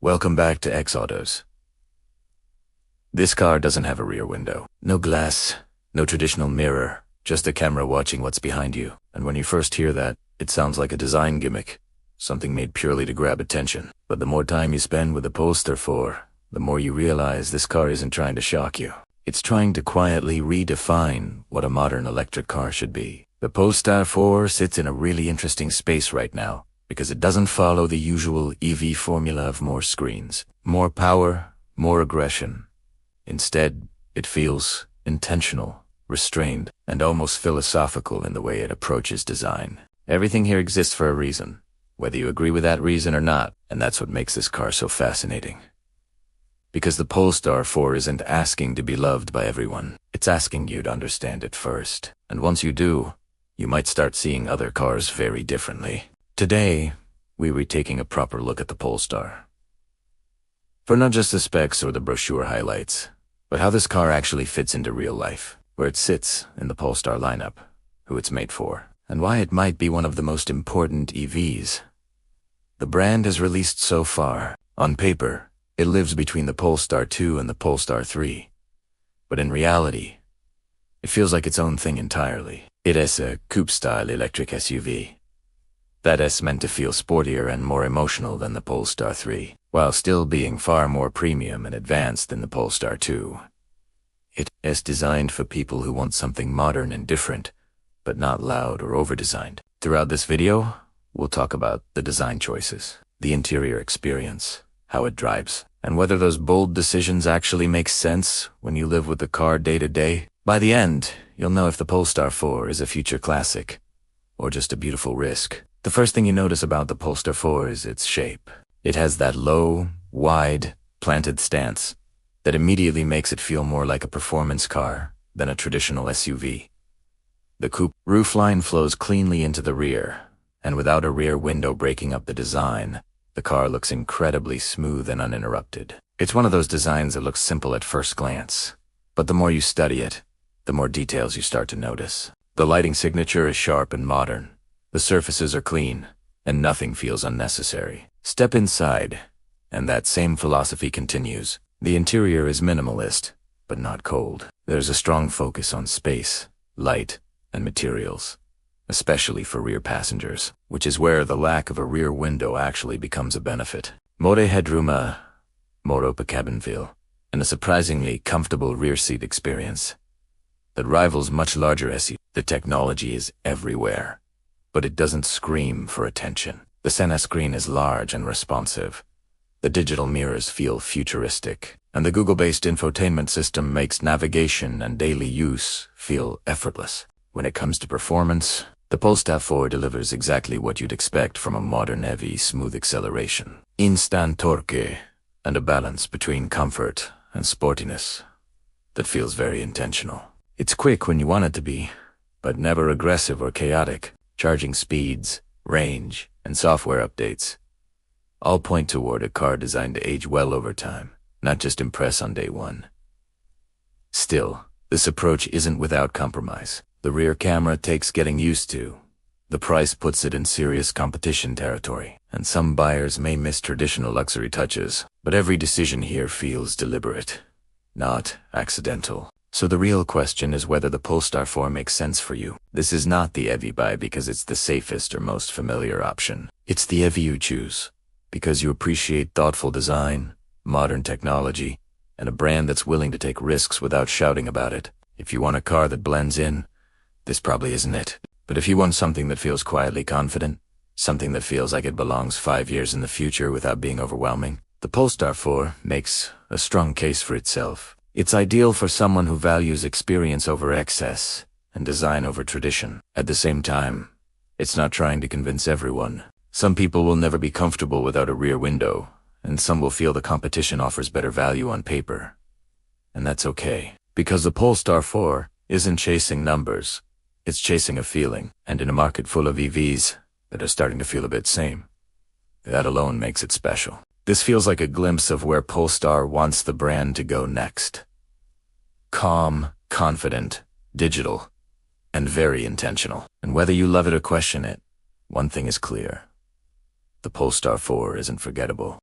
Welcome back to X Autos. This car doesn't have a rear window. No glass, no traditional mirror, just a camera watching what's behind you. And when you first hear that, it sounds like a design gimmick, something made purely to grab attention. But the more time you spend with the Polestar 4, the more you realize this car isn't trying to shock you. It's trying to quietly redefine what a modern electric car should be. The Polestar 4 sits in a really interesting space right now, because it doesn't follow the usual EV formula of more screens, more power, more aggression. Instead, it feels intentional, restrained, and almost philosophical in the way it approaches design. Everything here exists for a reason, whether you agree with that reason or not, and that's what makes this car so fascinating. Because the Polestar 4 isn't asking to be loved by everyone, it's asking you to understand it first. And once you do, you might start seeing other cars very differently. Today, we will be taking a proper look at the Polestar. For not just the specs or the brochure highlights, but how this car actually fits into real life, where it sits in the Polestar lineup, who it's made for, and why it might be one of the most important EVs the brand has released so far. On paper, it lives between the Polestar 2 and the Polestar 3, but in reality, it feels like its own thing entirely. It is a coupe-style electric SUV. That is meant to feel sportier and more emotional than the Polestar 3, while still being far more premium and advanced than the Polestar 2. It is designed for people who want something modern and different, but not loud or over-designed. Throughout this video, we'll talk about the design choices, the interior experience, how it drives, and whether those bold decisions actually make sense when you live with the car day to day. By the end, you'll know if the Polestar 4 is a future classic, or just a beautiful risk. The first thing you notice about the Polestar 4 is its shape. It has that low, wide, planted stance that immediately makes it feel more like a performance car than a traditional SUV. The coupe roofline flows cleanly into the rear, and without a rear window breaking up the design, the car looks incredibly smooth and uninterrupted. It's one of those designs that looks simple at first glance, but the more you study it, the more details you start to notice. The lighting signature is sharp and modern. The surfaces are clean, and nothing feels unnecessary. Step inside, and that same philosophy continues. The interior is minimalist, but not cold. There's a strong focus on space, light, and materials, especially for rear passengers, which is where the lack of a rear window actually becomes a benefit. More headroom, more open cabin feel, and a surprisingly comfortable rear seat experience that rivals much larger SUVs. The technology is everywhere, but it doesn't scream for attention. The center screen is large and responsive. The digital mirrors feel futuristic, and the Google-based infotainment system makes navigation and daily use feel effortless. When it comes to performance, the Polestar 4 delivers exactly what you'd expect from a modern EV: smooth acceleration, instant torque, and a balance between comfort and sportiness that feels very intentional. It's quick when you want it to be, but never aggressive or chaotic. Charging speeds, range, and software updates all point toward a car designed to age well over time, not just impress on day one. Still, this approach isn't without compromise. The rear camera takes getting used to. The price puts it in serious competition territory, and some buyers may miss traditional luxury touches, but every decision here feels deliberate, not accidental. So the real question is whether the Polestar 4 makes sense for you. This is not the EV buy because it's the safest or most familiar option. It's the EV you choose because you appreciate thoughtful design, modern technology, and a brand that's willing to take risks without shouting about it. If you want a car that blends in, this probably isn't it. But if you want something that feels quietly confident, something that feels like it belongs 5 years in the future without being overwhelming, the Polestar 4 makes a strong case for itself. It's ideal for someone who values experience over excess and design over tradition. At the same time, it's not trying to convince everyone. Some people will never be comfortable without a rear window, and some will feel the competition offers better value on paper. And that's okay, because the Polestar 4 isn't chasing numbers, it's chasing a feeling. And in a market full of EVs that are starting to feel a bit same, that alone makes it special. This feels like a glimpse of where Polestar wants the brand to go next. Calm, confident, digital, and very intentional. And whether you love it or question it, one thing is clear: the Polestar 4 isn't forgettable.